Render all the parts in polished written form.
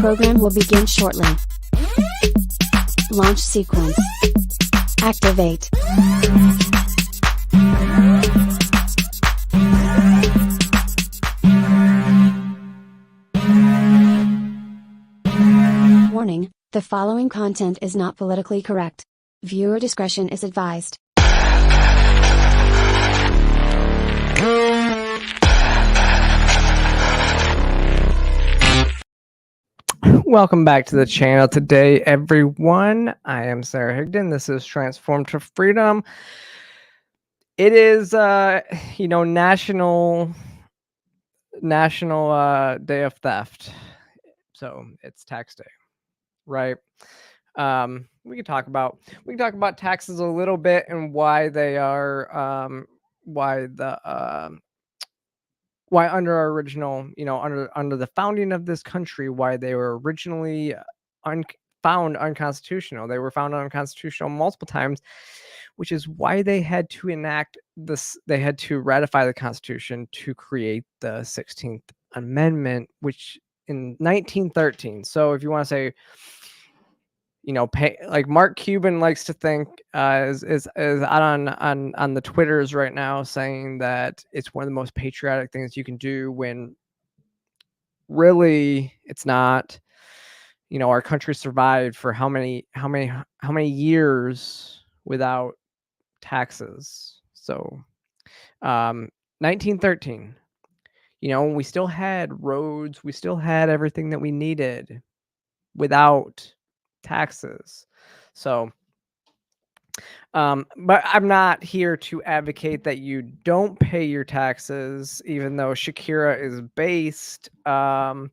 program will begin shortly. Launch sequence. Activate. Warning, the following content is not politically correct. Viewer discretion is advised. Welcome back to the channel today, everyone. I am Sarah Higdon. This is Transform to Freedom. It is, National Day of Theft. So it's tax day, right? We can talk about taxes a little bit and why they are, why under our original, under the founding of this country, why they were originally found unconstitutional. They were found unconstitutional multiple times, which is why they had to enact this. They had to ratify the Constitution to create the 16th Amendment, which in 1913. So if you want to say, like Mark Cuban likes to think, is out on the Twitters right now saying that it's one of the most patriotic things you can do, when really it's not. Our country survived for how many years without taxes? So 1913, we still had roads, we still had everything that we needed without taxes. So but I'm not here to advocate that you don't pay your taxes, even though Shakira is based. I'm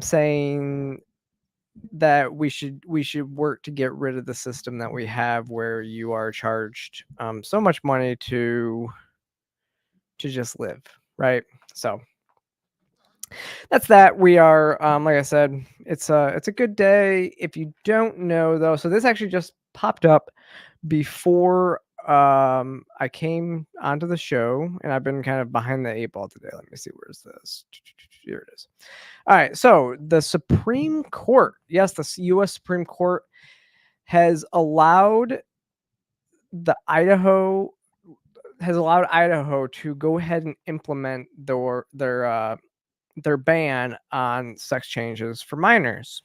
saying that we should work to get rid of the system that we have, where you are charged so much money to just live, right? So that's that. We are, like I said, it's a good day. If you don't know though, so this actually just popped up before I came onto the show, and I've been kind of behind the 8 ball today. Let me see, where's this? Here it is. All right, so the Supreme Court, yes, the U.S. Supreme Court has allowed Idaho to go ahead and implement their ban on sex changes for minors.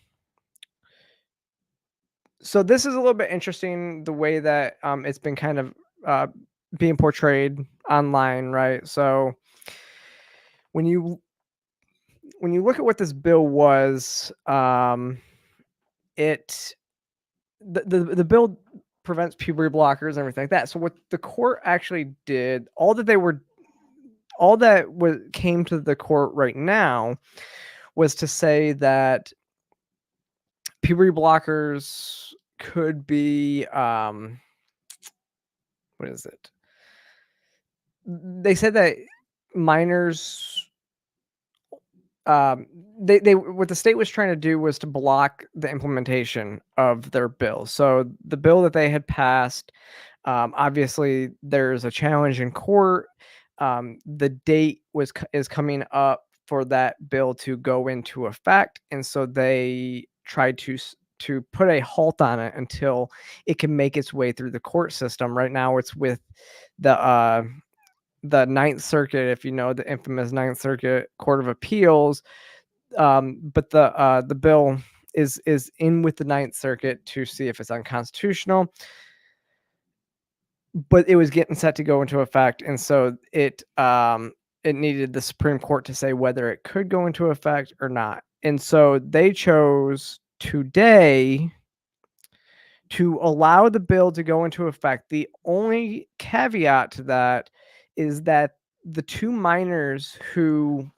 So this is a little bit interesting, the way that it's been kind of being portrayed online, right? So when you look at what this bill was, the bill prevents puberty blockers and everything like that. So what the court actually did, came to the court right now was to say that puberty blockers could be, what is it? They said that minors, they what the state was trying to do was to block the implementation of their bill. So the bill that they had passed, obviously there's a challenge in court. The date is coming up for that bill to go into effect, and so they tried to put a halt on it until it can make its way through the court system. Right now it's with the Ninth Circuit, if you know, the infamous Ninth Circuit Court of Appeals. But the bill is in with the Ninth Circuit to see if it's unconstitutional. But it was getting set to go into effect, and so it needed the Supreme Court to say whether it could go into effect or not. And so they chose today to allow the bill to go into effect. The only caveat to that is that the 2 minors who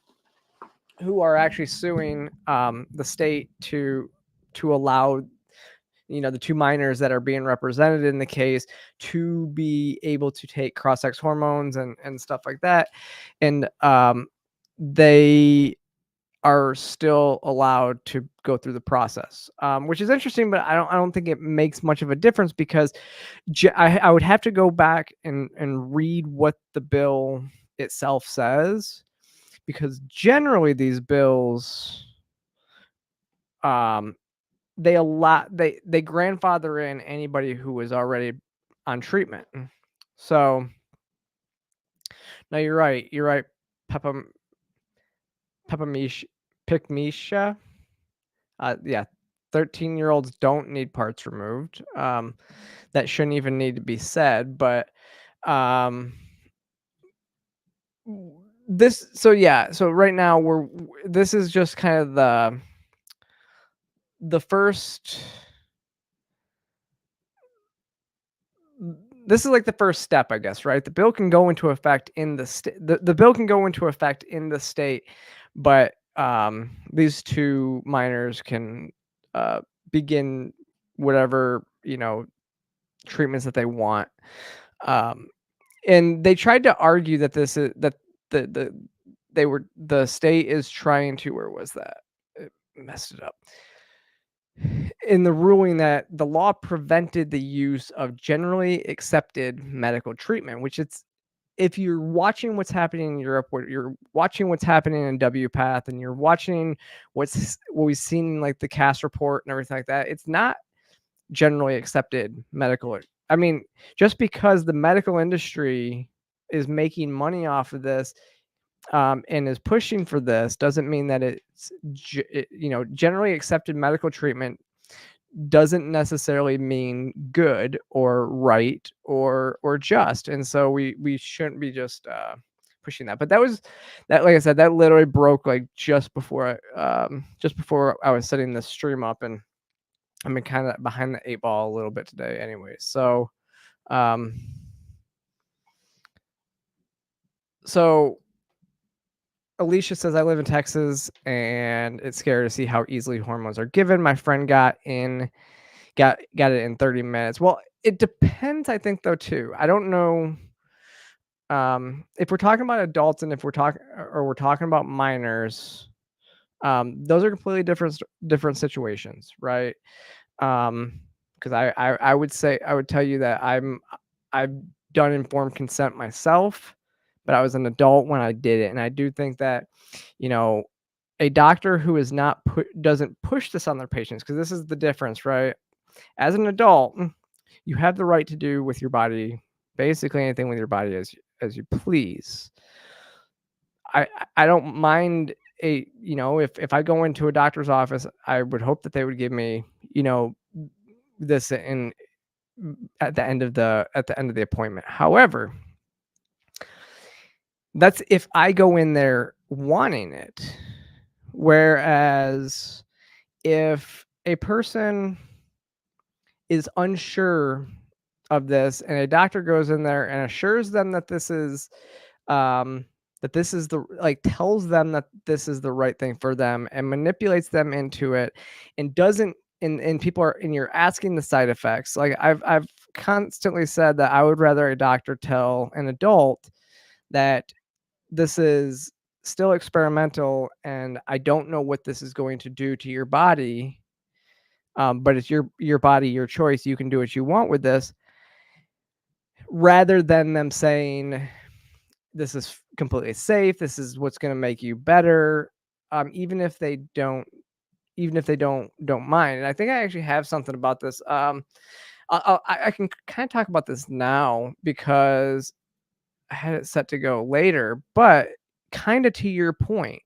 are actually suing the state to allow, the 2 minors that are being represented in the case to be able to take cross-sex hormones and stuff like that. And they are still allowed to go through the process, which is interesting, but I don't think it makes much of a difference, because I would have to go back and read what the bill itself says, because generally these bills, um, they grandfather in anybody who was already on treatment. So no, you're right. You're right. Peppa Peppa Picmisha. Yeah, 13-year-olds don't need parts removed. That shouldn't even need to be said, but um, this. So yeah. So right now this is just kind of the first. This is like the first step, I guess, right? The bill can go into effect in the state. The bill can go into effect in the state, but these two minors can begin whatever treatments that they want. Um, and they tried to argue that this is that the state is trying to, where was that? It messed it up. In the ruling that the law prevented the use of generally accepted medical treatment, which it's, if you're watching what's happening in Europe, where you're watching what's happening in WPATH, and you're watching what we've seen in like the CAS report and everything like that, it's not generally accepted medical. I mean, just because the medical industry is making money off of this, and is pushing for this, doesn't mean that it's generally accepted medical treatment doesn't necessarily mean good or right or just. And so we shouldn't be just pushing that. But that, like I said, that literally broke like just before I was setting this stream up, and I've been kind of behind the 8 ball a little bit today anyway. So Alicia says, I live in Texas and it's scary to see how easily hormones are given. My friend got it in 30 minutes. Well, it depends, I think, though, too. I don't know if we're talking about adults, and if we're talking about minors, those are completely different situations, right? Because I would tell you that I've done informed consent myself, but I was an adult when I did it. And I do think that, a doctor who is doesn't push this on their patients, because this is the difference, right? As an adult, you have the right to do with your body basically anything with your body as you please. I don't mind if I go into a doctor's office, I would hope that they would give me, this at the end of the appointment. However, that's if I go in there wanting it. Whereas if a person is unsure of this and a doctor goes in there and assures them that this is tells them that this is the right thing for them and manipulates them into it, and doesn't, and people are, and you're asking the side effects. Like I've constantly said that I would rather a doctor tell an adult that this is still experimental and I don't know what this is going to do to your body, but it's your body, your choice. You can do what you want with this, rather than them saying this is completely safe, this is what's going to make you better, even if they don't mind. And I think I actually have something about this. I can kind of talk about this now because I had it set to go later, but kind of to your point,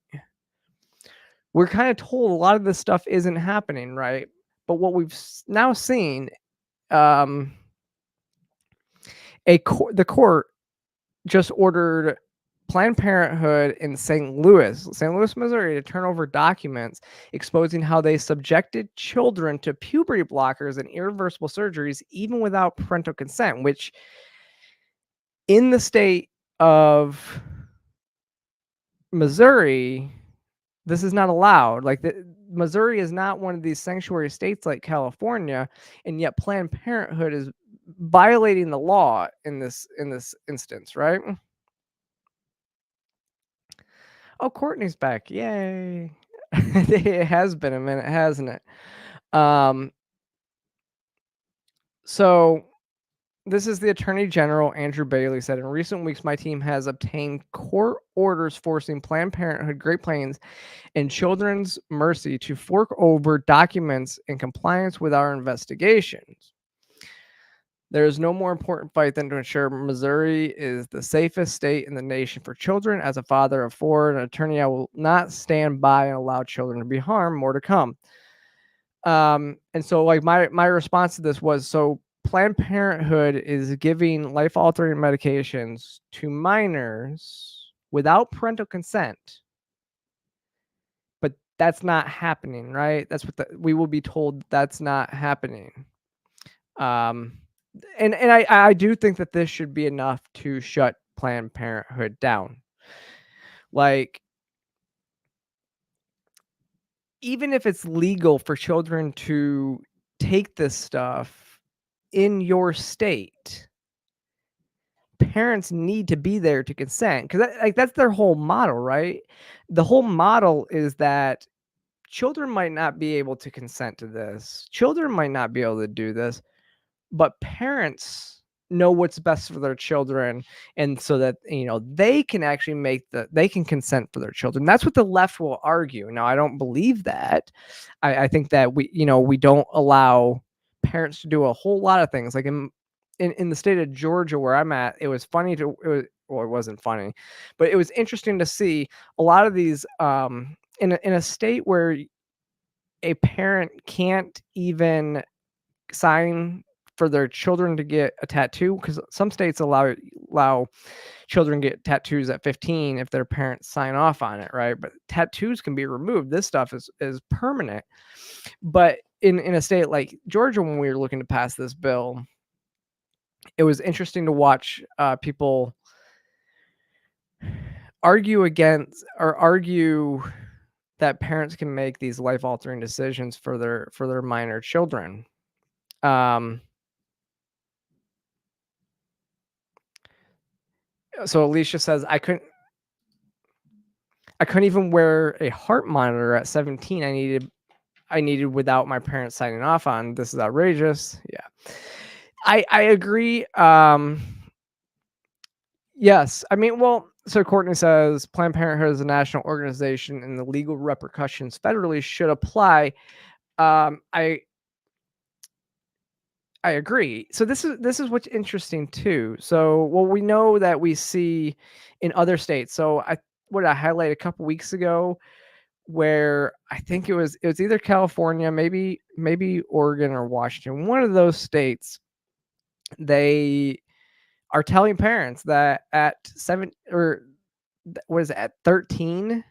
we're kind of told a lot of this stuff isn't happening, right? But what we've now seen, the court just ordered Planned Parenthood in St. Louis, Missouri, to turn over documents exposing how they subjected children to puberty blockers and irreversible surgeries, even without parental consent, which in the state of Missouri, this is not allowed. Like Missouri is not one of these sanctuary states like California, and yet Planned Parenthood is violating the law in this instance, right? Oh, Courtney's back. Yay. It has been a minute, hasn't it? So This is the Attorney General, Andrew Bailey, said, in recent weeks, my team has obtained court orders forcing Planned Parenthood, Great Plains, and Children's Mercy to fork over documents in compliance with our investigations. There is no more important fight than to ensure Missouri is the safest state in the nation for children. As a father of four and an attorney, I will not stand by and allow children to be harmed. More to come. And so like my response to this was, so Planned Parenthood is giving life-altering medications to minors without parental consent, but that's not happening, right? That's what we will be told that's not happening. And I do think that this should be enough to shut Planned Parenthood down. Like, even if it's legal for children to take this stuff in your state, parents need to be there to consent, because that's their whole model, right? The whole model is that children might not be able to consent to this. Children might not be able to do this, but parents know what's best for their children, and so that they can actually they can consent for their children. That's what the left will argue. Now, I don't believe that. I think that we don't allow parents to do a whole lot of things. Like in the state of Georgia where I'm at, it was funny to it wasn't funny, but it was interesting to see a lot of these in a state where a parent can't even sign for their children to get a tattoo, because some states allow children get tattoos at 15 if their parents sign off on it, right? But tattoos can be removed. This stuff is permanent. But in a state like Georgia, when we were looking to pass this bill, it was interesting to watch people argue that parents can make these life-altering decisions for their minor children. So Alicia says, I couldn't even wear a heart monitor at 17. I needed without my parents signing off on. This is outrageous. Yeah. I agree. Yes. I mean, well, so Courtney says Planned Parenthood is a national organization and the legal repercussions federally should apply. I agree. So this is what's interesting too. So, well, we know that we see in other states. So I highlighted a couple weeks ago where I think it was either California, maybe Oregon or Washington. One of those states, they are telling parents that at 7 or what is it, at 13,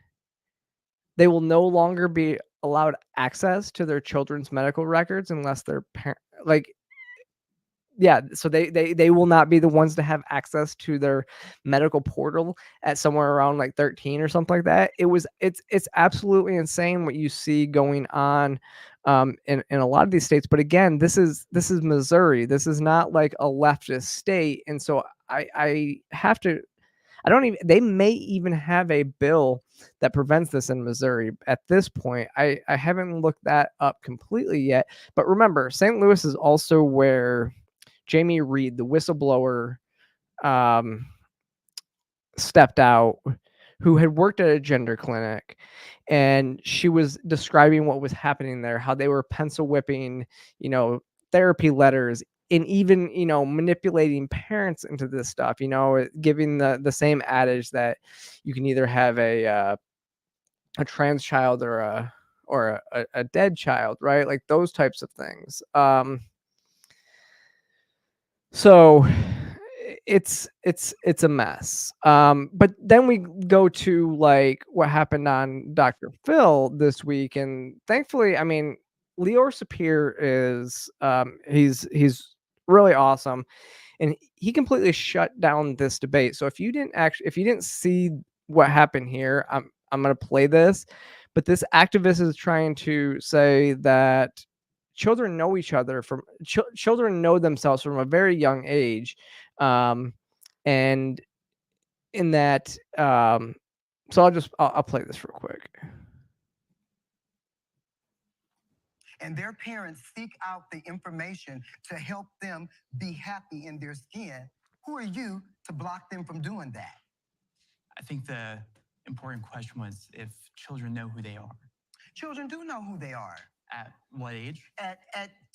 they will no longer be allowed access to their children's medical records unless their parent, like, yeah, so they will not be the ones to have access to their medical portal at somewhere around like 13 or something like that. It's absolutely insane what you see going on in a lot of these states. But again, this is Missouri. This is not like a leftist state. And so I have to, I don't even, they may even have a bill that prevents this in Missouri at this point. I haven't looked that up completely yet. But remember, St. Louis is also where Jamie Reed, the whistleblower, stepped out, who had worked at a gender clinic, and she was describing what was happening there, how they were pencil whipping, therapy letters, and even, manipulating parents into this stuff, giving the same adage that you can either have a trans child or a dead child, right? Like those types of things. So it's a mess. But then we go to like what happened on Dr. Phil this week, and thankfully, I mean, Lior Sapir is he's really awesome, and he completely shut down this debate. So if you didn't see what happened here, I'm gonna play this, but this activist is trying to say that children know each other from children know themselves from a very young age, and in that, so I'll play this real quick. and their parents seek out the information to help them be happy in their skin, who are you to block them from doing that? I think the important question was if children know who they are. Children do know who they are. At what age? At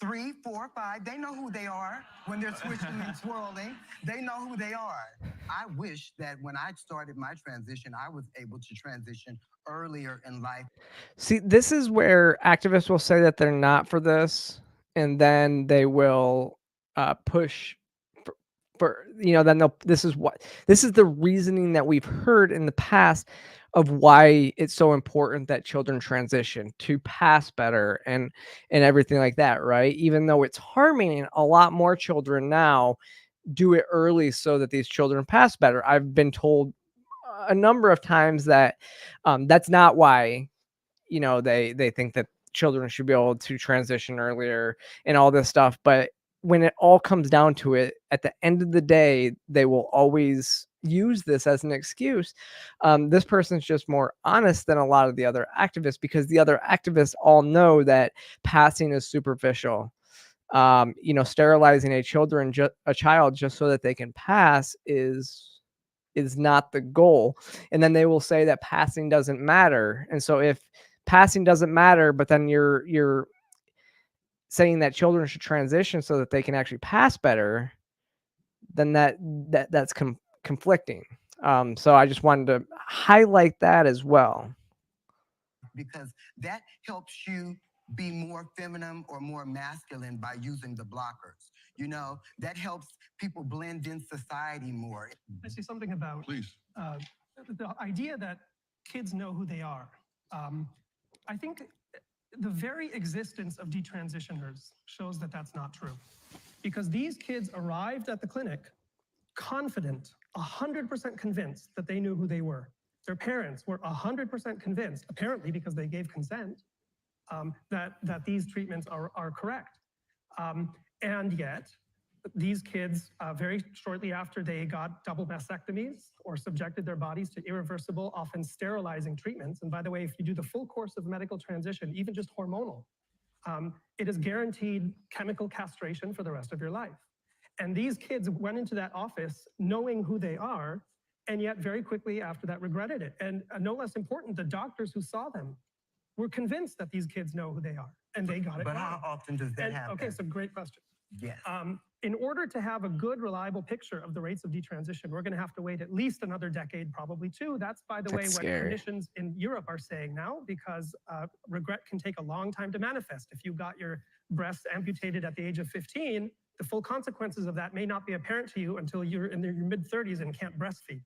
3, 4, 5, they know who they are. When they're switching and swirling, they know who they are. I wish that when I started my transition, I was able to transition earlier in life. See, this is where activists will say that they're not for this, and then they will push for then this is the reasoning that we've heard in the past of why it's so important that children transition to pass better and everything like that, right? Even though it's harming, a lot more children now do it early so that these children pass better. I've been told a number of times that that's not why they think that children should be able to transition earlier and all this stuff. But when it all comes down to it, at the end of the day, they will always use this as an excuse. This person's just more honest than a lot of the other activists, because the other activists all know that passing is superficial. Sterilizing a child just so that they can pass is not the goal. And then they will say that passing doesn't matter. And so if passing doesn't matter, but then you're saying that children should transition so that they can actually pass better, then that's conflicting. So I just wanted to highlight that as well, because that helps you be more feminine or more masculine by using the blockers. That helps people blend in society more. I say something about the idea that kids know who they are. I think the very existence of detransitioners shows that that's not true, because these kids arrived at the clinic confident, 100% convinced that they knew who they were. Their parents were 100% convinced, apparently because they gave consent, that these treatments are correct. And yet, these kids, very shortly after they got double mastectomies or subjected their bodies to irreversible, often sterilizing treatments, and by the way, if you do the full course of medical transition, even just hormonal, it is guaranteed chemical castration for the rest of your life. And these kids went into that office knowing who they are, and yet very quickly after that regretted it. And no less important, the doctors who saw them were convinced that these kids know who they are, and they got it But wrong. how often does that happen? Okay, so great question. Yes. In order to have a good, reliable picture of the rates of detransition, we're going to have to wait at least another decade, probably two. That's, by the way, what clinicians in Europe are saying now, because regret can take a long time to manifest. If you got your breasts amputated at the age of 15, the full consequences of that may not be apparent to you until you're in your mid-30s and can't breastfeed.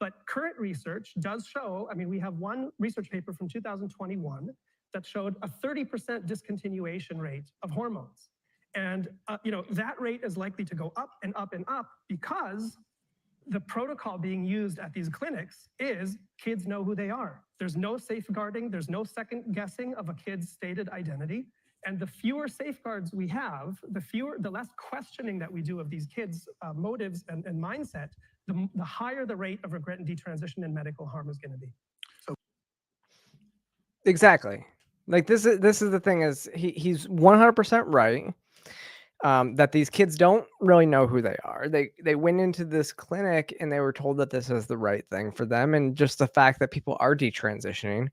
But current research does show, we have one research paper from 2021 that showed a 30% discontinuation rate of hormones. And that rate is likely to go up and up and up, because the protocol being used at these clinics is kids know who they are. There's no safeguarding, there's no second guessing of a kid's stated identity. And the fewer safeguards we have, the less questioning that we do of these kids' motives and mindset, the higher the rate of regret and detransition and medical harm is going to be. So exactly. Like this is the thing, is he's 100% right. That these kids don't really know who they are. They went into this clinic and they were told that this is the right thing for them, and just the fact that people are detransitioning.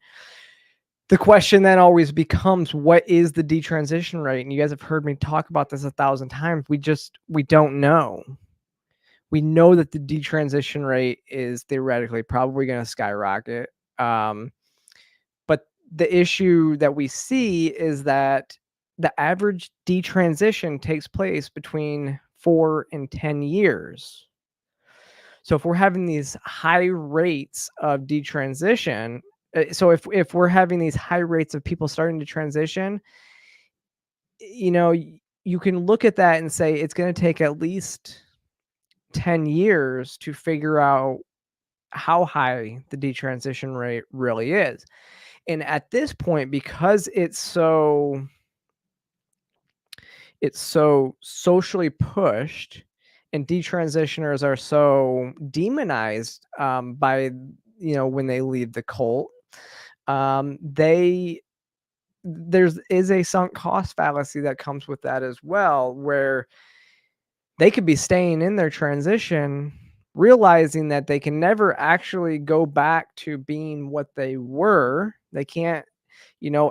The question then always becomes, what is the detransition rate? And you guys have heard me talk about this 1,000 times. We don't know. We know that the detransition rate is theoretically probably going to skyrocket. But the issue that we see is that the average detransition takes place between 4 and 10 years. So if we're having these high rates of detransition, so if we're having these high rates of people starting to transition, you can look at that and say it's going to take at least 10 years to figure out how high the detransition rate really is. And at this point, because it's so socially pushed, and detransitioners are so demonized by when they leave the cult, they is a sunk cost fallacy that comes with that as well, where they could be staying in their transition, realizing that they can never actually go back to being what they were. They can't,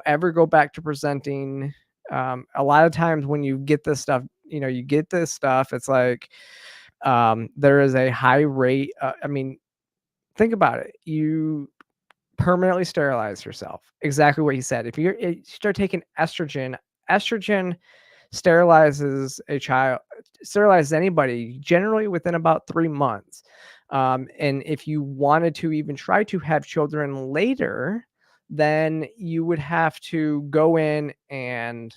ever go back to presenting. A lot of times when you get this stuff, it's like there is a high rate. Think about it. You permanently sterilize yourself. Exactly what he said. If you start taking estrogen sterilizes anybody generally within about 3 months. And if you wanted to even try to have children later, then you would have to go in, and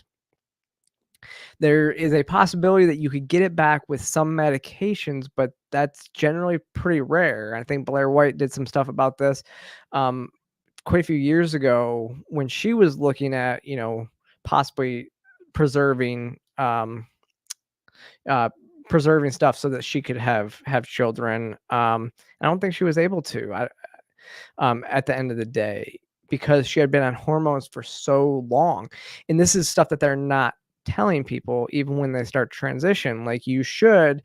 there is a possibility that you could get it back with some medications, but that's generally pretty rare. I think Blair White did some stuff about this quite a few years ago when she was looking at, possibly preserving preserving stuff so that she could have children. I don't think she was able to at the end of the day, because she had been on hormones for so long. And this is stuff that they're not telling people even when they start transition. Like, you should,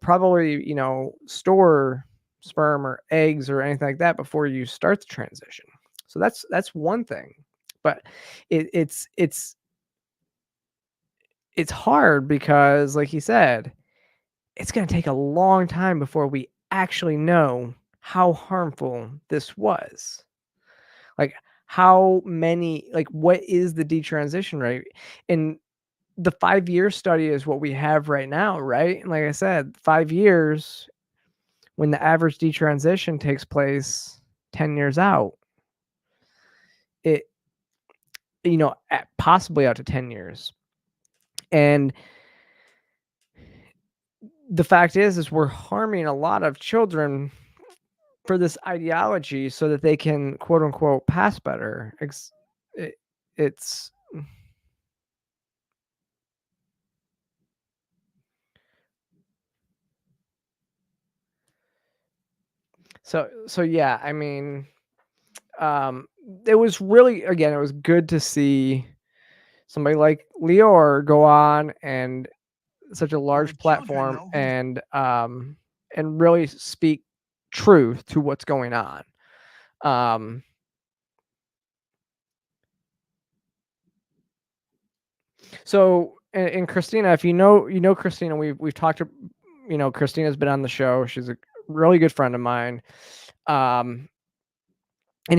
probably, store sperm or eggs or anything like that before you start the transition. So that's one thing. But it's hard because, like he said, it's going to take a long time before we actually know how harmful this was. Like, how many, like, what is the detransition rate? And the 5-year study is what we have right now, right? And like I said, 5 years, when the average detransition takes place 10 years out, it, possibly out to 10 years. And the fact is we're harming a lot of children for this ideology so that they can, quote unquote, pass better. It's so yeah, it was really, again, it was good to see somebody like Lior go on and such a large platform and really speak truth to what's going on. So, and Christina, if you know Christina, we've talked to, Christina's been on the show. She's a really good friend of mine. And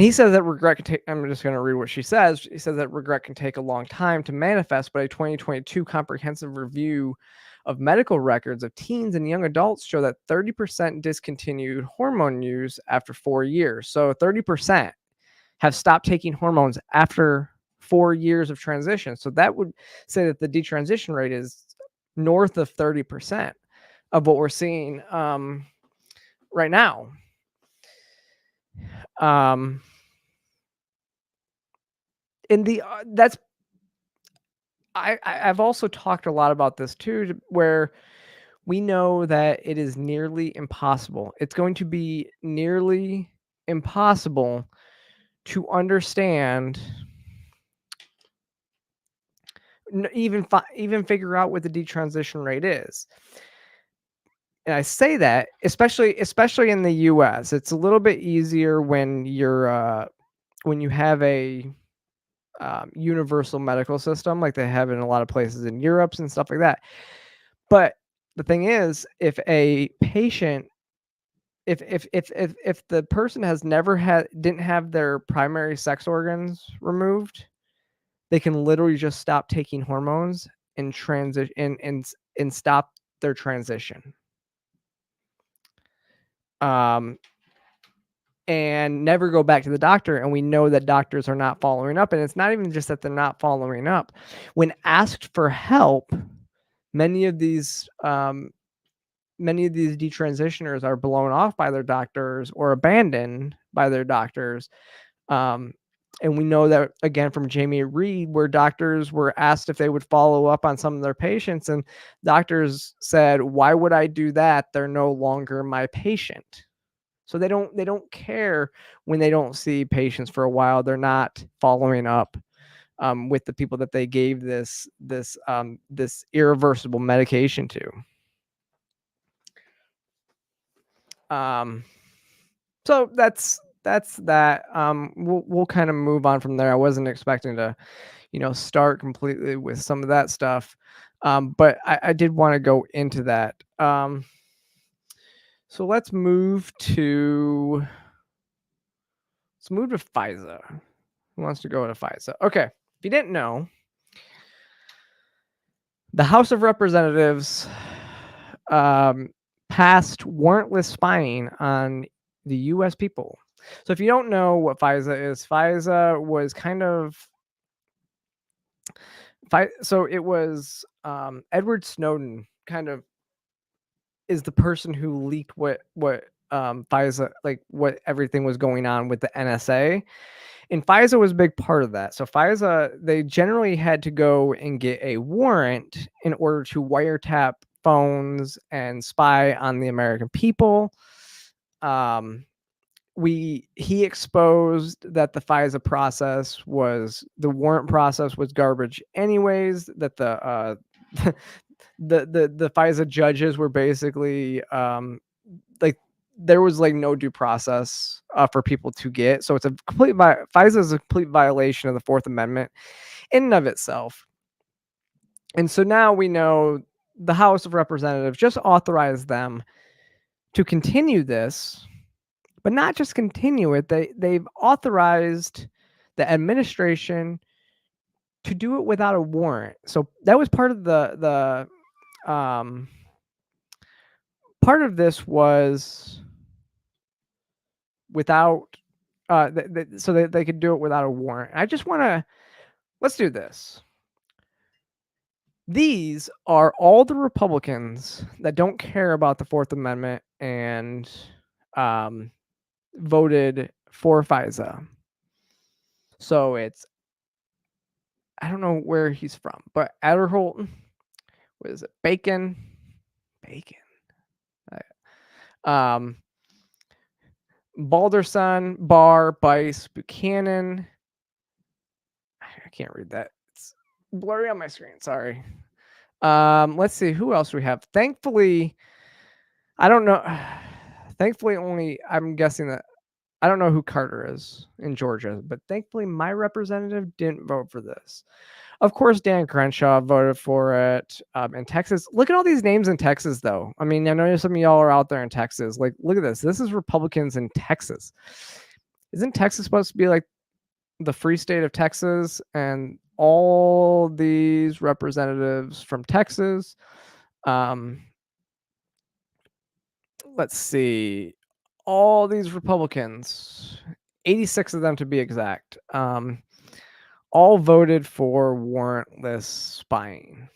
he says that regret can take, I'm just going to read what she says. He says that regret can take a long time to manifest, but a 2022 comprehensive review of medical records of teens and young adults show that 30% discontinued hormone use after 4 years. So 30% have stopped taking hormones after 4 years of transition. So that would say that the detransition rate is north of 30% of what we're seeing right now. And that's, I've also talked a lot about this too, where we know that it is nearly impossible. It's going to be nearly impossible to understand, even figure out what the detransition rate is. And I say that especially in the US. It's a little bit easier when you're when you have a universal medical system like they have in a lot of places in Europe and stuff like that. But the thing is, if a patient, if the person has never didn't have their primary sex organs removed, they can literally just stop taking hormones and transition and stop their transition. And never go back to the doctor. And we know that doctors are not following up. And it's not even just that they're not following up. When asked for help, many of these detransitioners are blown off by their doctors or abandoned by their doctors. And we know that, again, from Jamie Reed, where doctors were asked if they would follow up on some of their patients, and doctors said, "Why would I do that? They're no longer my patient." So they don't care when they don't see patients for a while. They're not following up with the people that they gave this irreversible medication to. So that's that. We'll kind of move on from there. I wasn't expecting to, start completely with some of that stuff, but I did want to go into that. So let's move to FISA. Who wants to go to FISA? Okay, if you didn't know, the House of Representatives passed warrantless spying on the U.S. people. So if you don't know what FISA is, FISA was kind of so it was Edward Snowden kind of is the person who leaked what FISA, like what everything was going on with the NSA. And FISA was a big part of that. So FISA, they generally had to go and get a warrant in order to wiretap phones and spy on the American people. He exposed that the FISA process the warrant process was garbage anyways, that the FISA judges were basically like there was like no due process for people to get. So it's a FISA is a complete violation of the Fourth Amendment in and of itself. And so now we know the House of Representatives just authorized them to continue this, but not just continue it. They've authorized the administration to do it without a warrant. So that was part of the part of this was without so that they could do it without a warrant. I just want to let's do this. These are all the Republicans that don't care about the Fourth Amendment and voted for FISA. So it's, I don't know where he's from, but Adderholt, what is it? Bacon. Balderson, Barr, Bice, Buchanan. I can't read that. It's blurry on my screen. Sorry. Let's see who else we have. Thankfully, I don't know. Thankfully, I'm guessing that I don't know who Carter is in Georgia, but thankfully my representative didn't vote for this. Of course, Dan Crenshaw voted for it in Texas. Look at all these names in Texas, though. I mean, I know some of y'all are out there in Texas. Like, look at this. This is Republicans in Texas. Isn't Texas supposed to be like the free state of Texas? And all these representatives from Texas. Let's see. All these Republicans, 86 of them to be exact, all voted for warrantless spying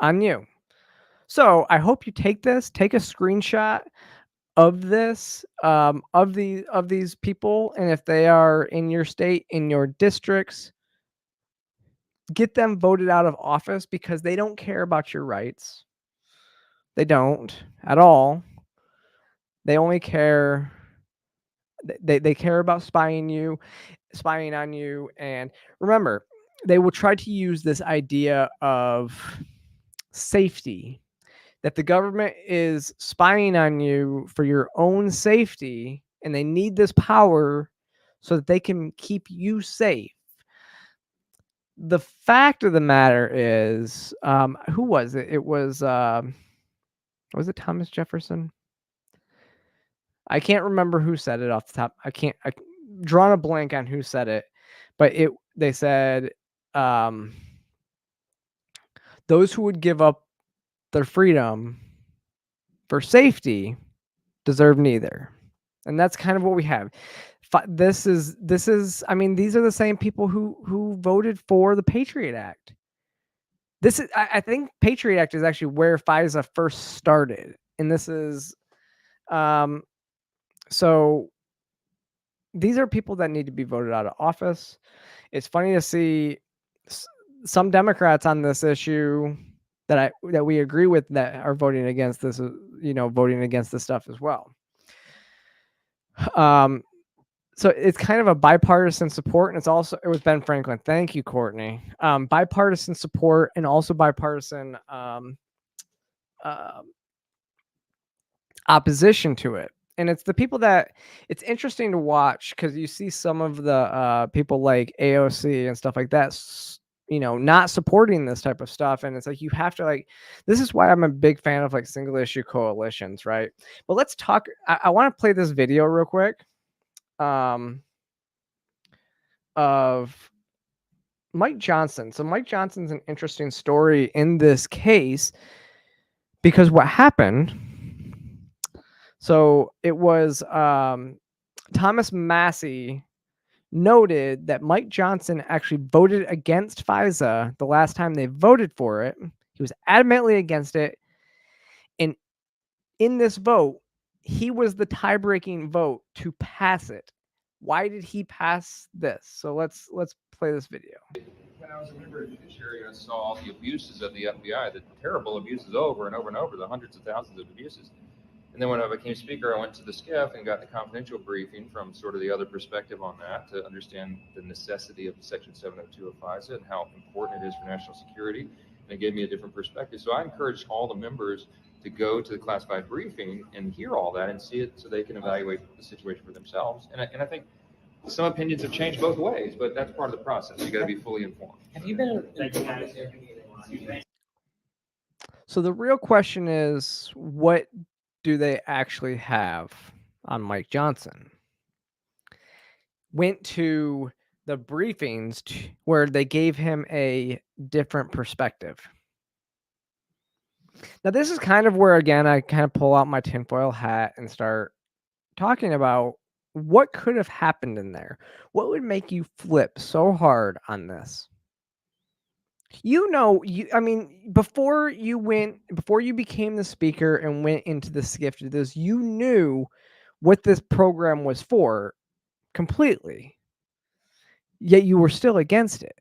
on you. So I hope you take a screenshot of this, of these people, and if they are in your state, in your districts, get them voted out of office because they don't care about your rights. They don't at all. They only care. They care about spying on you. And remember, they will try to use this idea of safety, that the government is spying on you for your own safety, and they need this power so that they can keep you safe. The fact of the matter is, who was it? It was it Thomas Jefferson? I can't remember who said it off the top. I drawn a blank on who said it, but they said those who would give up their freedom for safety deserve neither. And that's kind of what we have. This is I mean, these are the same people who voted for the Patriot Act. This is I think Patriot Act is actually where FISA first started. And this is so these are people that need to be voted out of office. It's funny to see some Democrats on this issue that we agree with that are voting against this, voting against this stuff as well. So it's kind of a bipartisan support, and it was Ben Franklin. Thank you, Courtney. Bipartisan support and also bipartisan opposition to it. And it's the people that it's interesting to watch, because you see some of the people like AOC and stuff like that, not supporting this type of stuff. And it's like, you have to this is why I'm a big fan of single issue coalitions, right? But let's talk. I want to play this video real quick. Of Mike Johnson. So Mike Johnson's an interesting story in this case, because what happened, so it was Thomas Massey noted that Mike Johnson actually voted against FISA the last time they voted for it. He was adamantly against it. And in this vote, he was the tie-breaking vote to pass it. Why did he pass this? So let's play this video. When I was a member of the judiciary, I saw all the abuses of the FBI, the terrible abuses over and over and over, the hundreds of thousands of abuses. And then when I became speaker, I went to the SCIF and got the confidential briefing from sort of the other perspective on that, to understand the necessity of Section 702 of FISA and how important it is for national security. And it gave me a different perspective. So I encourage all the members to go to the classified briefing and hear all that and see it, so they can evaluate the situation for themselves. And I think some opinions have changed both ways, but that's part of the process. You got to be fully informed. Have you been? So the real question is, what do they actually have on Mike Johnson? Went to the briefings where they gave him a different perspective. Now, this is kind of where, again, I kind of pull out my tinfoil hat and start talking about what could have happened in there. What would make you flip so hard on this? Before you became the speaker and went into the SCIF to this, you knew what this program was for completely, yet you were still against it.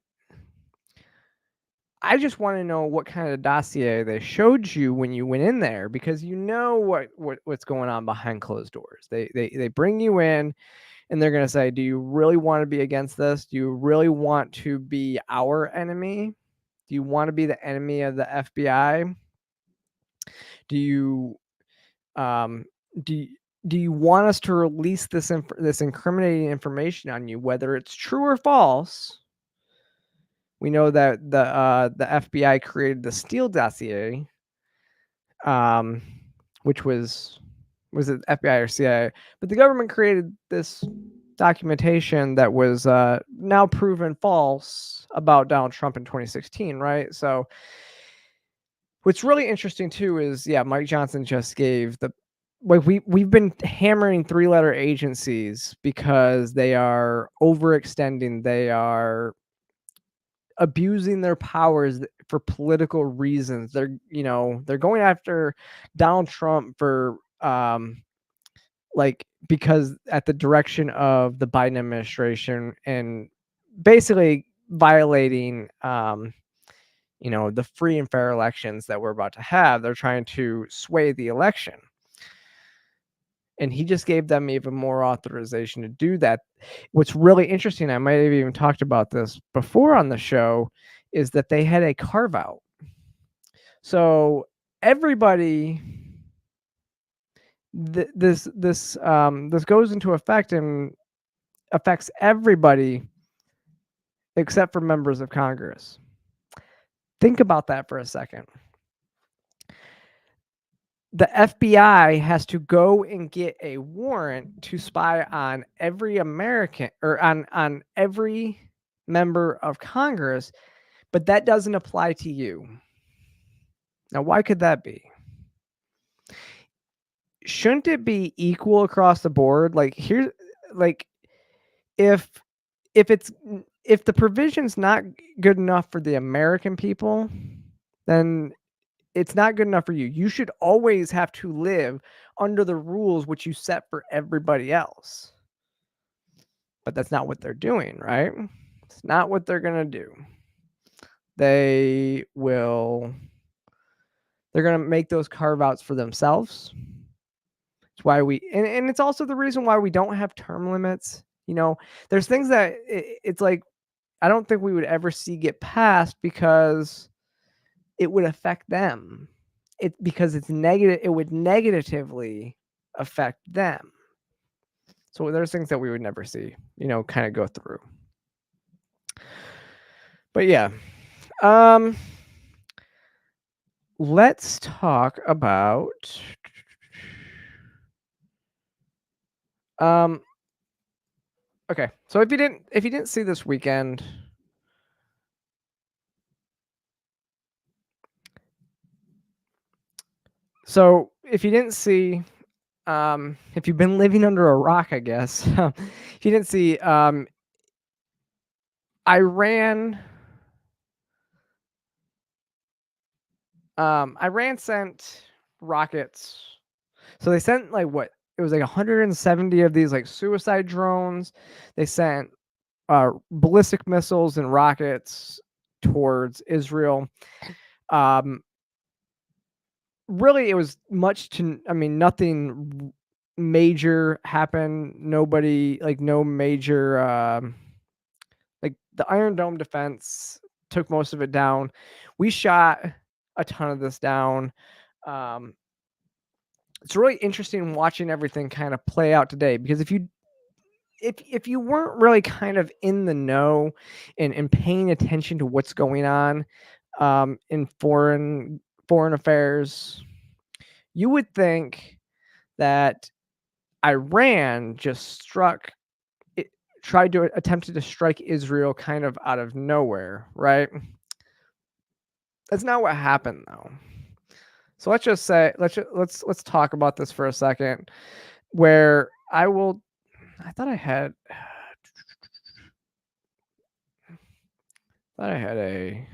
I just want to know what kind of dossier they showed you when you went in there, because you know what's going on behind closed doors. They bring you in and they're going to say, do you really want to be against this? Do you really want to be our enemy? Do you want to be the enemy of the FBI? Do you want us to release this incriminating information on you, whether it's true or false? We know that the FBI created the Steele dossier, which was it FBI or CIA? But the government created this documentation that was now proven false about Donald Trump in 2016, right? So what's really interesting too is, Mike Johnson just gave we've been hammering 3-letter agencies because they are overextending, they are abusing their powers for political reasons. They're going after Donald Trump for because at the direction of the Biden administration, and basically violating the free and fair elections that we're about to have. They're trying to sway the election. And he just gave them even more authorization to do that. What's really interesting, I might have even talked about this before on the show, is that they had a carve out. So everybody, this goes into effect and affects everybody except for members of Congress. Think about that for a second. The FBI has to go and get a warrant to spy on every American, or on every member of Congress, but that doesn't apply to you. Now, why could that be? Shouldn't it be equal across the board? If the provision's not good enough for the American people, then it's not good enough for you. You should always have to live under the rules which you set for everybody else. But that's not what they're doing, right? It's not what they're going to do. They're going to make those carve outs for themselves. It's why and it's also the reason why we don't have term limits There's things that it's like I don't think we would ever see get passed because it would affect them. Because it's negative, it would negatively affect them. So there's things that we would never see, kind of go through. But yeah, let's talk about okay. So if you didn't see this weekend, so if you didn't see, if you've been living under a rock, I guess, if you didn't see, Iran sent rockets. So they sent like what? It was like 170 of these like suicide drones. They sent ballistic missiles and rockets towards Israel. Really, it was nothing major happened. Nobody, like no major, like the Iron Dome defense took most of it down. We shot a ton of this down. It's really interesting watching everything kind of play out today, because if you weren't really kind of in the know and paying attention to what's going on in foreign affairs, you would think that Iran just attempted to strike Israel kind of out of nowhere, right? That's not what happened, though. So let's just say let's talk about this for a second. Where I thought I had a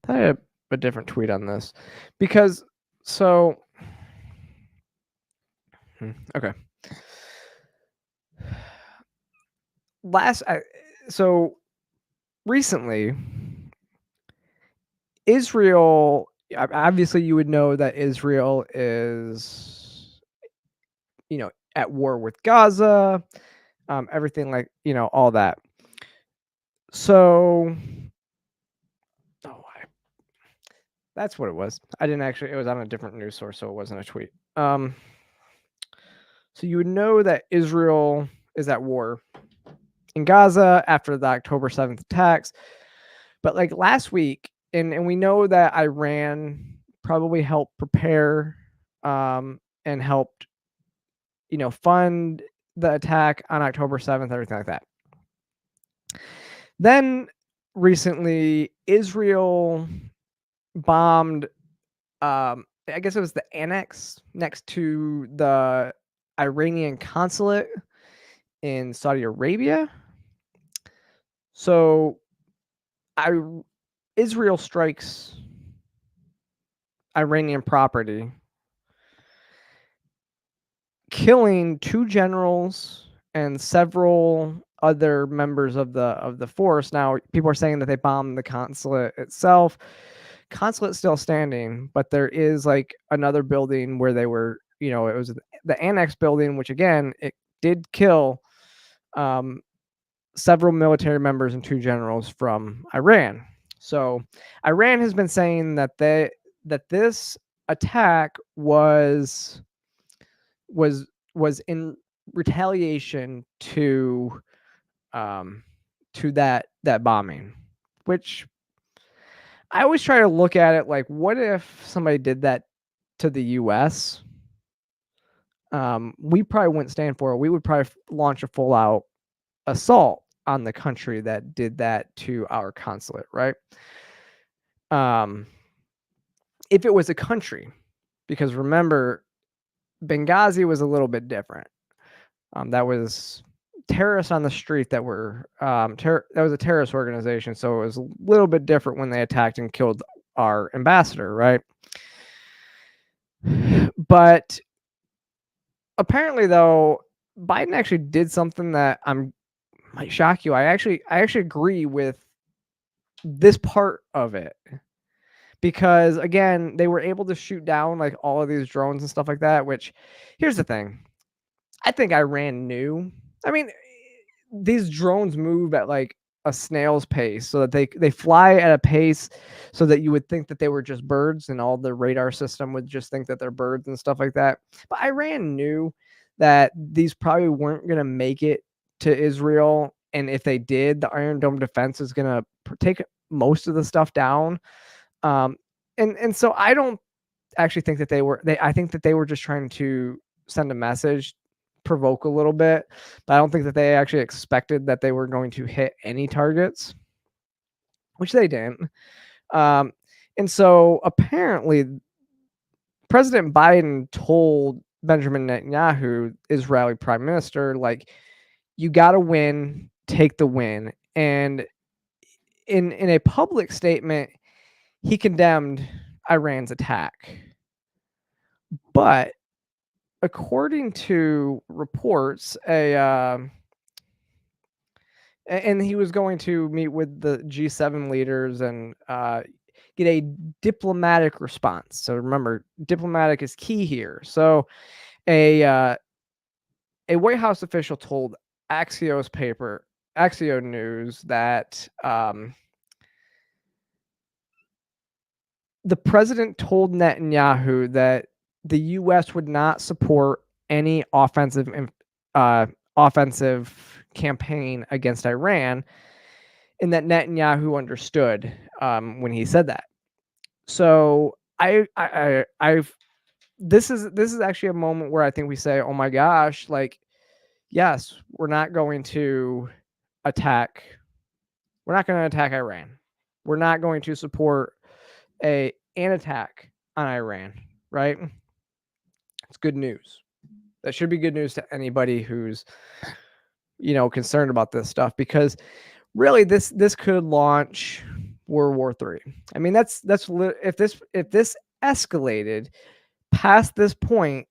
I had a different tweet on this, because okay. Recently, Israel, obviously you would know that Israel is, at war with Gaza, everything like, all that. So, that's what it was. It was on a different news source, so it wasn't a tweet. So you would know that Israel is at war in Gaza after the October 7th attacks. But like last week, and we know that Iran probably helped prepare and helped, fund the attack on October 7th, everything like that. Then recently, Israel bombed, I guess it was the annex next to the Iranian consulate in Saudi Arabia. So Israel strikes Iranian property, killing 2 generals and several other members of the force. Now, people are saying that they bombed the consulate itself. Consulate's still standing, but there is like another building where they were, it was the annex building, which again, it did kill several military members and 2 generals from Iran. So Iran has been saying that this attack was in retaliation to that bombing, which I always try to look at it like, what if somebody did that to the U.S.? We probably wouldn't stand for it. We would probably launch a full-out assault on the country that did that to our consulate, right? If it was a country, because remember, Benghazi was a little bit different. That was terrorists on the street that were that was a terrorist organization, so it was a little bit different when they attacked and killed our ambassador, right? But apparently, though, Biden actually did something that might shock you. I actually agree with this part of it, because again, they were able to shoot down like all of these drones and stuff like that. Which, here's the thing, I think Iran knew. I mean, these drones move at like a snail's pace, so that they fly at a pace so that you would think that they were just birds, and all the radar system would just think that they're birds and stuff like that. But Iran knew that these probably weren't going to make it to Israel, and if they did, the Iron Dome defense is going to take most of the stuff down. And so I don't actually think that I think that they were just trying to send a message, provoke a little bit, but I don't think that they actually expected that they were going to hit any targets, which they didn't. And so apparently President Biden told Benjamin Netanyahu, Israeli prime minister, like, you got to win, take the win. And in a public statement, he condemned Iran's attack. But according to reports, and he was going to meet with the G7 leaders and get a diplomatic response. So remember, diplomatic is key here. So a White House official told Axios News that the president told Netanyahu that the U.S. would not support any offensive campaign against Iran, and that Netanyahu understood when he said that. So this is actually a moment where I think we say, oh my gosh, like, yes, we're not going to attack Iran. We're not going to support an attack on Iran, right? It's good news. That should be good news to anybody who's, concerned about this stuff, because really this could launch World War III. I mean, if this escalated past this point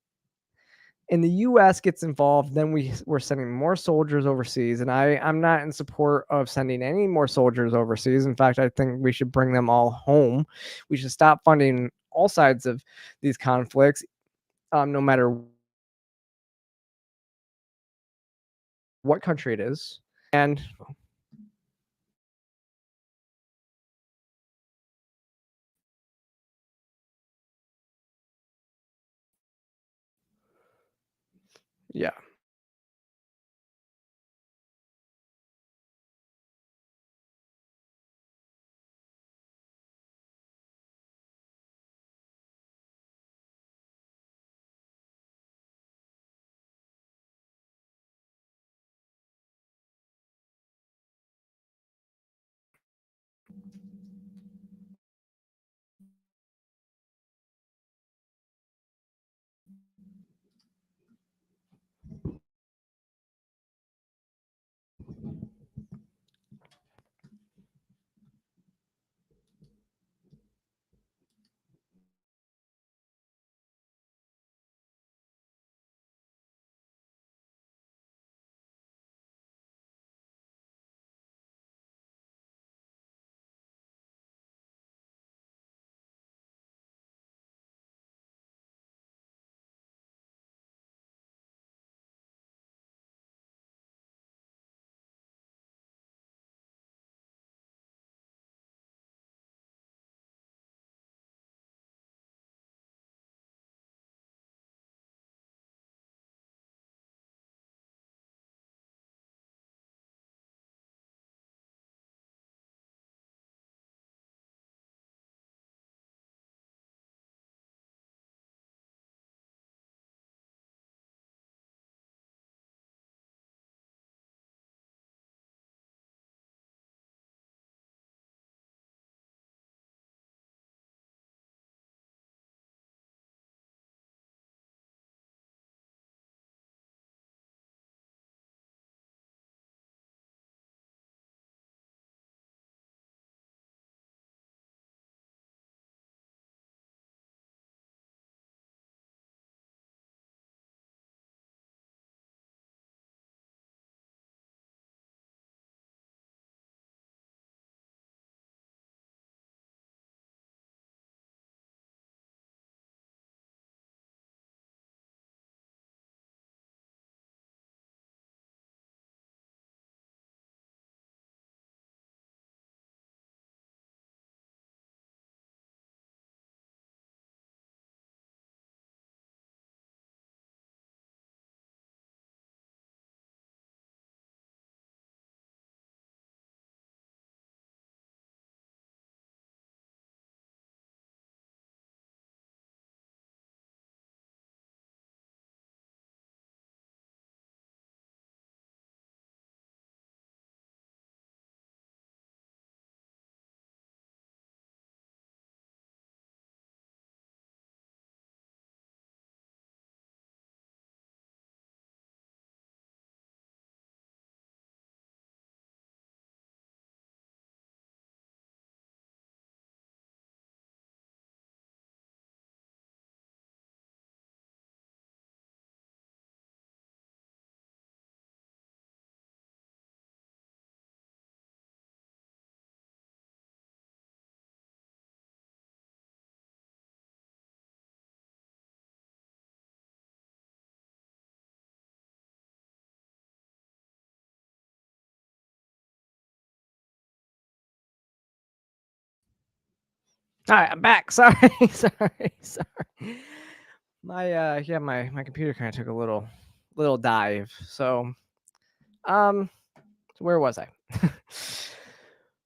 and the U.S. gets involved, then we're sending more soldiers overseas, and I'm not in support of sending any more soldiers overseas. In fact, I think we should bring them all home. We should stop funding all sides of these conflicts, no matter what country it is. And yeah. All right, I'm back. Sorry. My computer kind of took a little dive. So where was I?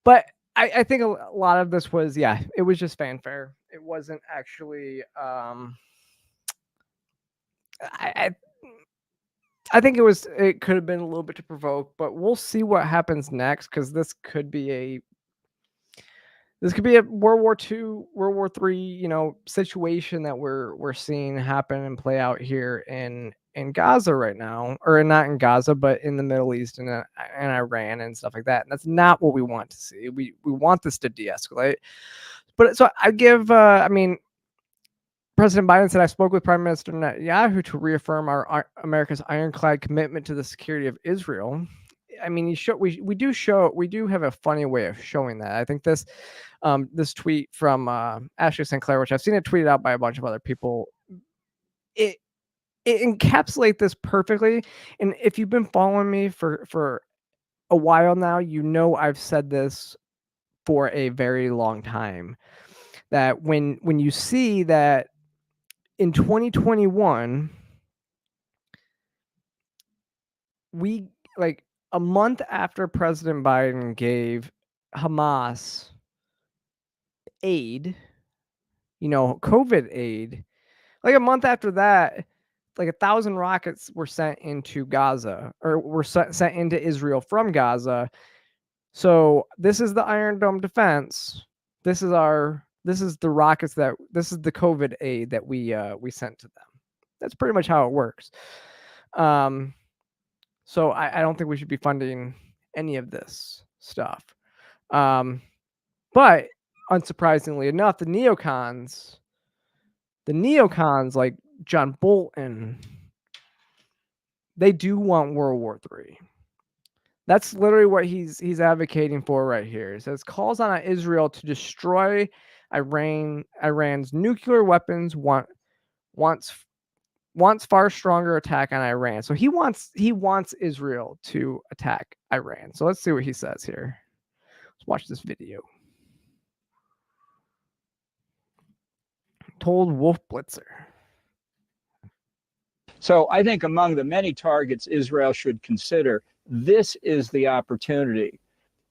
But I think a lot of this was, it was just fanfare. It wasn't actually I think it could have been a little bit to provoke, but we'll see what happens next, because this could be a World War II, World War III, situation that we're seeing happen and play out here in Gaza right now, or not in Gaza, but in the Middle East and Iran and stuff like that. And that's not what we want to see. We want this to de-escalate. But so I give, President Biden said, I spoke with Prime Minister Netanyahu to reaffirm America's ironclad commitment to the security of Israel. I mean, we do have a funny way of showing that. I think this tweet from Ashley Sinclair, which I've seen it tweeted out by a bunch of other people, it encapsulates this perfectly. And if you've been following me for a while now, I've said this for a very long time, that when you see that in 2021, we, like, a month after President Biden gave Hamas aid, COVID aid, like a month after that, like 1,000 rockets were sent into Gaza, or were sent into Israel from Gaza. So this is the Iron Dome defense. This is the rockets this is the COVID aid that we sent to them. That's pretty much how it works. So I don't think we should be funding any of this stuff. But unsurprisingly enough, the neocons like John Bolton, they do want World War III. That's literally what he's advocating for right here. It says, calls on Israel to destroy Iran's nuclear weapons, wants far stronger attack on Iran. So he wants Israel to attack Iran. So let's see what he says here. Let's watch this video. Told Wolf Blitzer. So I think among the many targets Israel should consider, this is the opportunity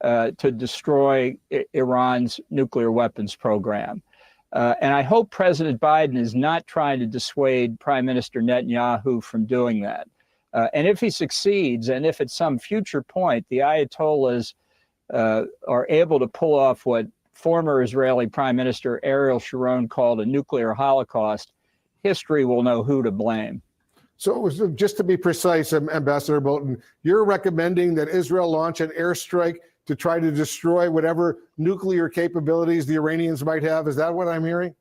to destroy Iran's nuclear weapons program. And I hope President Biden is not trying to dissuade Prime Minister Netanyahu from doing that. And if he succeeds, and if at some future point the Ayatollahs are able to pull off what former Israeli Prime Minister Ariel Sharon called a nuclear holocaust, history will know who to blame. So just to be precise, Ambassador Bolton, you're recommending that Israel launch an airstrike to try to destroy whatever nuclear capabilities the Iranians might have? Is that what I'm hearing?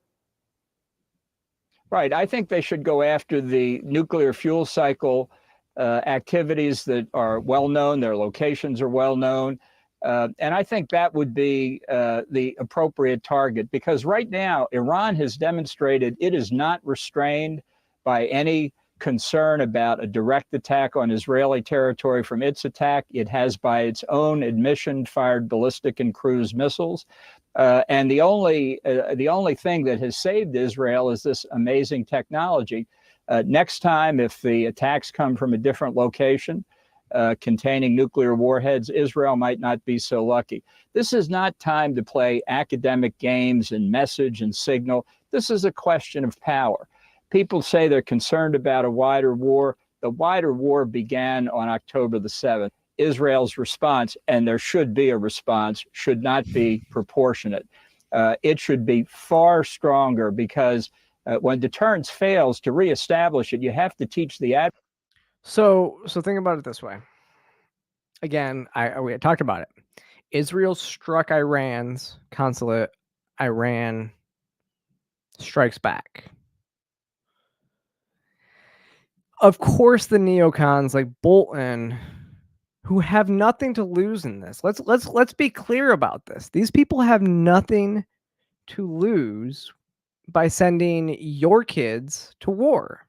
Right. I think they should go after the nuclear fuel cycle activities that are well known. Their locations are well known. And I think that would be the appropriate target, because right now Iran has demonstrated it is not restrained by any concern about a direct attack on Israeli territory from its attack. It has, by its own admission, fired ballistic and cruise missiles. And the only thing that has saved Israel is this amazing technology. Next time, if the attacks come from a different location containing nuclear warheads, Israel might not be so lucky. This is not time to play academic games and message and signal. This is a question of power. People say they're concerned about a wider war. The wider war began on October the 7th. Israel's response, and there should be a response, should not be proportionate. It should be far stronger, because when deterrence fails, to reestablish it, you have to teach the So think about it this way. Again, we talked about it. Israel struck Iran's consulate. Iran strikes back. Of course, the neocons like Bolton, who have nothing to lose in this. Let's be clear about this. These people have nothing to lose by sending your kids to war.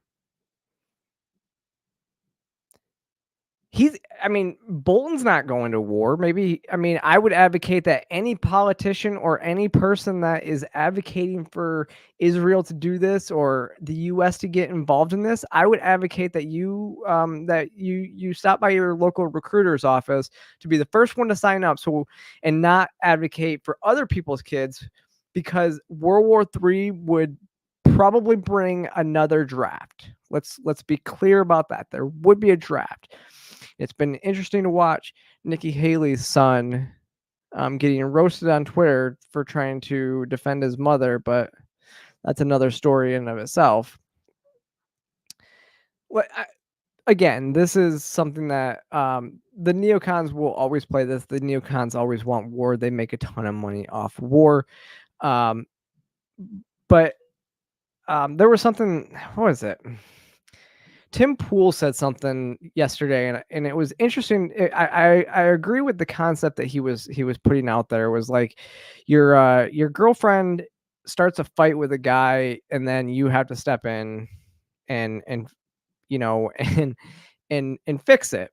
Bolton's not going to war. I would advocate that any politician or any person that is advocating for Israel to do this or the U.S. to get involved in this, I would advocate that you stop by your local recruiter's office to be the first one to sign up. And not advocate for other people's kids, because World War III would probably bring another draft. Let's be clear about that. There would be a draft. It's been interesting to watch Nikki Haley's son getting roasted on Twitter for trying to defend his mother, but that's another story in and of itself. Again, this is something that the neocons will always play this. The neocons always want war. They make a ton of money off war. But there was something, what was it? Tim Pool said something yesterday, and it was interesting. I agree with the concept that he was putting out there. It was like your girlfriend starts a fight with a guy, and then you have to step in and fix it,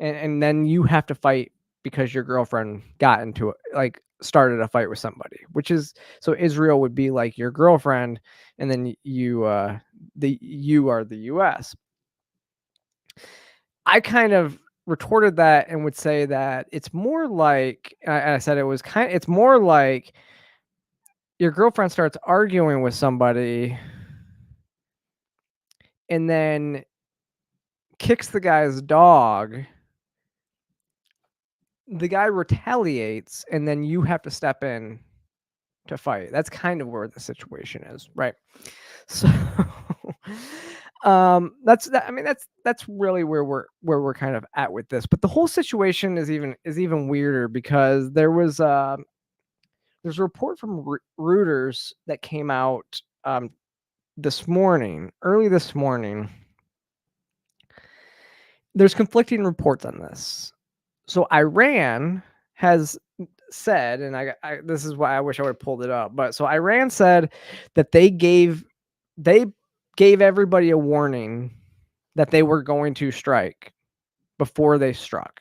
and then you have to fight because your girlfriend got into it, like started a fight with somebody, which is, so Israel would be like your girlfriend, and then you are the US. I kind of retorted that and would say that it's more like, I said it's more like your girlfriend starts arguing with somebody and then kicks the guy's dog. The guy retaliates, and then you have to step in to fight. That's kind of where the situation is, right? So that's really where we're kind of at with this. But the whole situation is even weirder, because there's a report from Reuters that came out early this morning. There's conflicting reports on this. So Iran has said, and this is why I wish I would have pulled it up, but so Iran said that they gave everybody a warning that they were going to strike before they struck.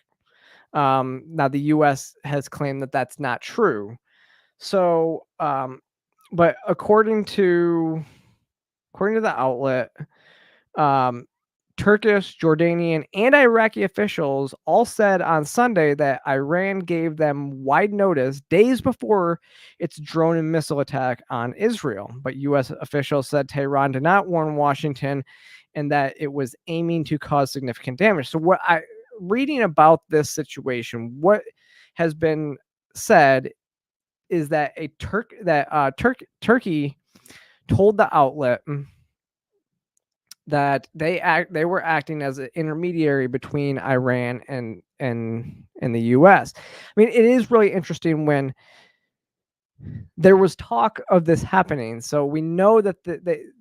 Now the U.S. has claimed that that's not true. So, but according to the outlet, Turkish, Jordanian, and Iraqi officials all said on Sunday that Iran gave them wide notice days before its drone and missile attack on Israel. But U.S. officials said Tehran did not warn Washington and that it was aiming to cause significant damage. So reading about this situation, what has been said is that Turkey told the outlet that they were acting as an intermediary between Iran and the U.S. It is really interesting when there was talk of this happening. So we know that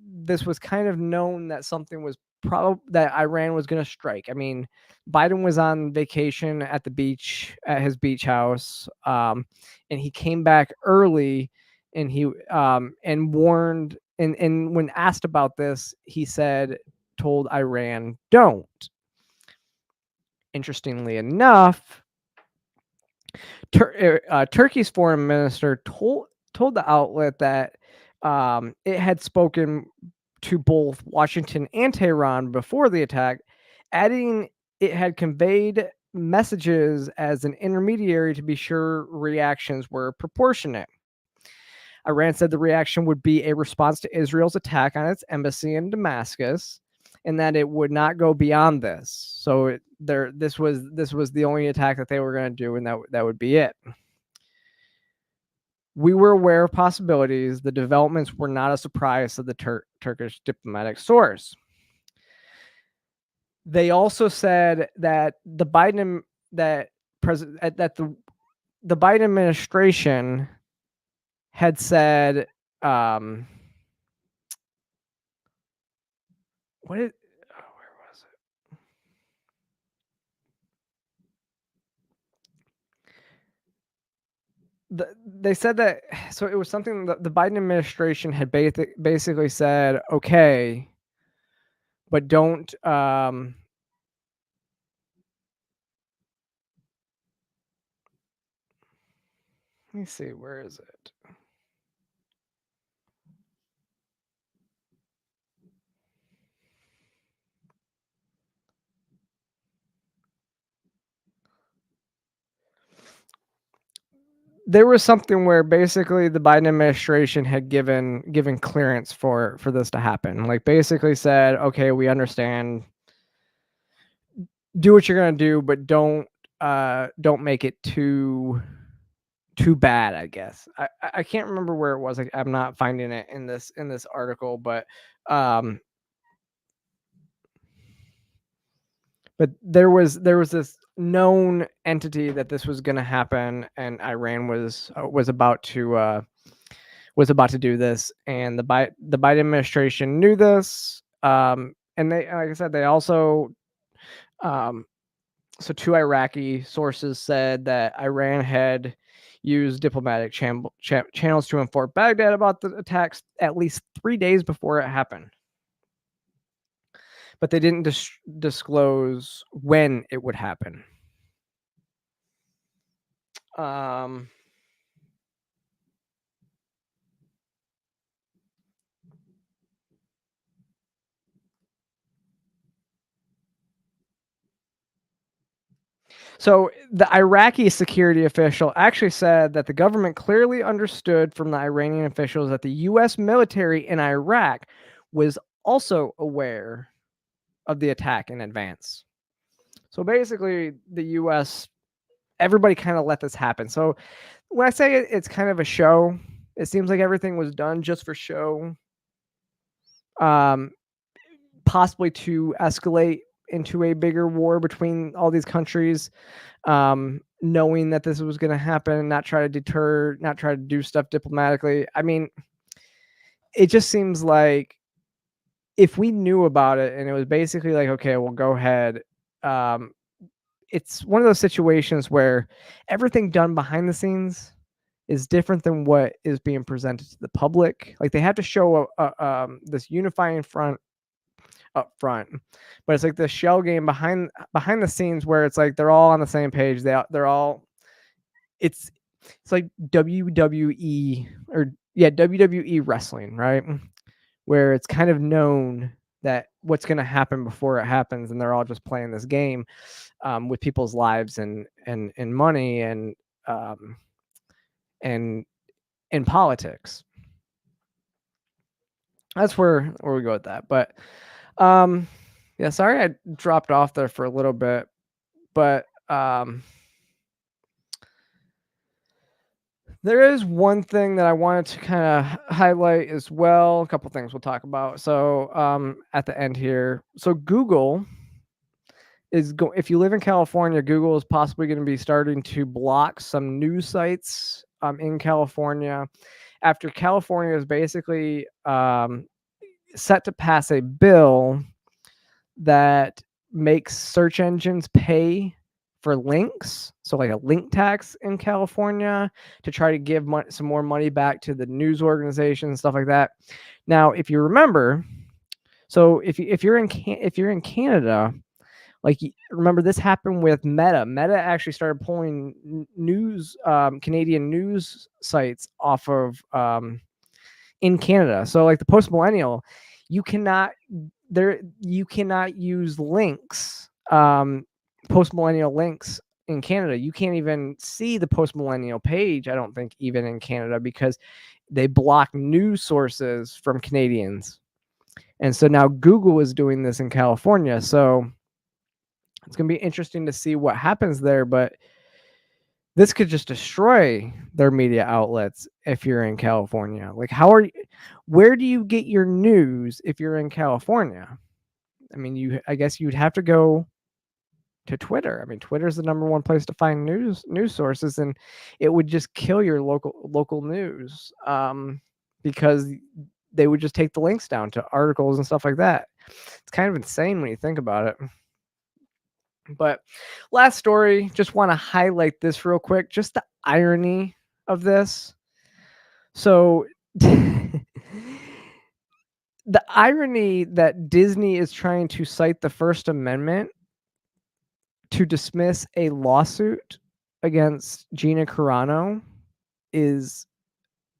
this was kind of known that something was that Iran was going to strike. Biden was on vacation at the beach, at his beach house, and he came back early, and he and warned. And when asked about this, he told Iran, don't. Interestingly enough, Turkey's foreign minister told the outlet that it had spoken to both Washington and Tehran before the attack, adding it had conveyed messages as an intermediary to be sure reactions were proportionate. Iran said the reaction would be a response to Israel's attack on its embassy in Damascus, and that it would not go beyond this. So this was the only attack that they were going to do, and that would be it. We were aware of possibilities. The developments were not a surprise to the Turkish diplomatic source. They also said that the Biden administration had said, where was it? They said that, so it was something that the Biden administration had basically said, okay, but don't me see, where is it? There was something where basically the Biden administration had given clearance for this to happen. Like basically said, okay, we understand. Do what you're gonna do, but don't make it too bad, I guess. I can't remember where it was. I'm not finding it in this article, but there was this known entity that this was going to happen, and Iran was about to do this, and the Biden administration knew this, and they, like I said, they also so 2 Iraqi sources said that Iran had used diplomatic channels to inform Baghdad about the attacks at least 3 days before it happened. But they didn't disclose when it would happen. So the Iraqi security official actually said that the government clearly understood from the Iranian officials that the U.S. military in Iraq was also aware of the attack in advance. So basically, the U.S., everybody kind of let this happen. So when I say it's kind of a show, it seems like everything was done just for show, possibly to escalate into a bigger war between all these countries, knowing that this was going to happen, not try to deter, not try to do stuff diplomatically. I mean, it just seems like if we knew about it and it was basically like, okay, well, go ahead. It's one of those situations where everything done behind the scenes is different than what is being presented to the public. Like they have to show this unifying front up front, but it's like the shell game behind the scenes where it's like they're all on the same page. They're all it's like WWE or WWE wrestling, right? Where it's kind of known that what's going to happen before it happens, and they're all just playing this game with people's lives and money and politics. That's where we go with that. But yeah, sorry I dropped off there for a little bit, but there is one thing that I wanted to kind of highlight as well. A couple things we'll talk about. So at the end here, so Google is if you live in California, Google is possibly going to be starting to block some news sites in California after California is basically set to pass a bill that makes search engines pay for links, so like a link tax in California, to try to give some more money back to the news organizations, stuff like that. Now, if you remember, so if you're in Canada, like remember this happened with Meta. Meta actually started pulling news, Canadian news sites off of in Canada. So like the Post Millennial, you cannot use links, Post Millennial links in Canada. You can't even see the Post Millennial page, I don't think, even in Canada, because they block news sources from Canadians. And so now Google is doing this in California. So it's going to be interesting to see what happens there, but this could just destroy their media outlets if you're in California. Like, where do you get your news if you're in California? I mean, I guess you'd have to go to Twitter. I mean, Twitter is the #1 place to find news sources, and it would just kill your local news because they would just take the links down to articles and stuff like that. It's kind of insane when you think about it. But last story, just want to highlight this real quick, just the irony of this. So the irony that Disney is trying to cite the First Amendment to dismiss a lawsuit against Gina Carano is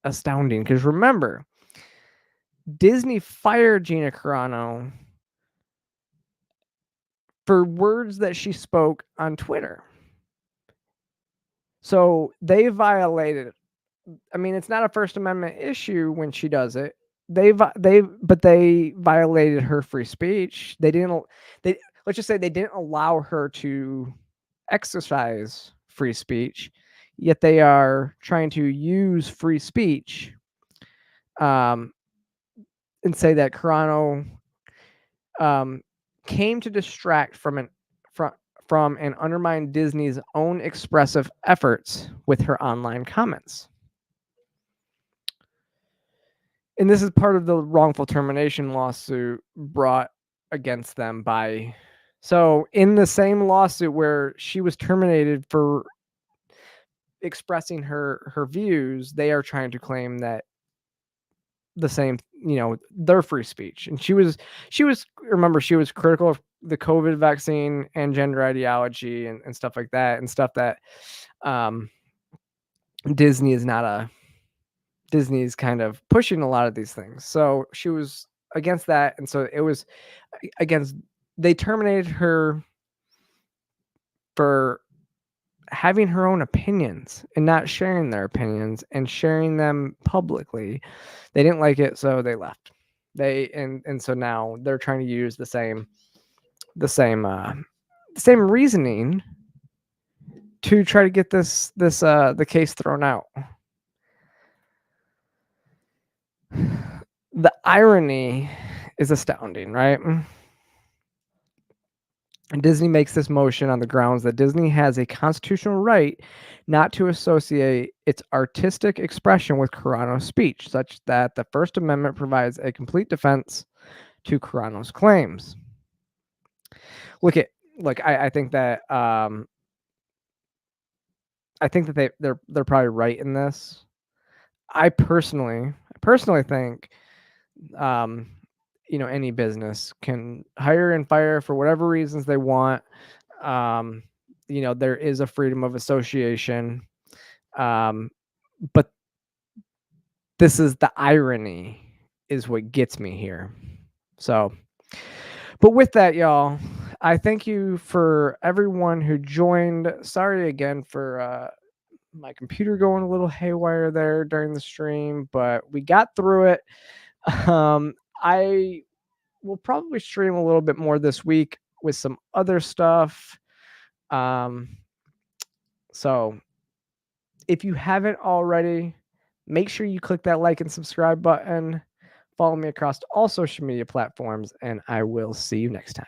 astounding, because remember, Disney fired Gina Carano for words that she spoke on Twitter. So they violated. I mean, it's not a First Amendment issue when she does it. But they violated her free speech. Let's just say they didn't allow her to exercise free speech, yet they are trying to use free speech and say that Carano came to distract from and undermine Disney's own expressive efforts with her online comments. And this is part of the wrongful termination lawsuit brought against them by. So in the same lawsuit where she was terminated for expressing her views, they are trying to claim that the same, their free speech. And she was critical of the COVID vaccine and gender ideology and stuff like that, and stuff that Disney's kind of pushing a lot of these things. So she was against that. And so it was they terminated her for having her own opinions and not sharing their opinions and sharing them publicly. They didn't like it, so they left. And so now they're trying to use the same reasoning to try to get the case thrown out. The irony is astounding, right? And Disney makes this motion on the grounds that Disney has a constitutional right not to associate its artistic expression with Carano's speech, such that the First Amendment provides a complete defense to Carano's claims. I think that they're probably right in this. I personally think any business can hire and fire for whatever reasons they want. There is a freedom of association, but this is the irony is what gets me here. So, but with that, y'all, I thank you for everyone who joined. Sorry again for my computer going a little haywire there during the stream, but we got through it. I will probably stream a little bit more this week with some other stuff. So if you haven't already, make sure you click that like and subscribe button. Follow me across all social media platforms, and I will see you next time.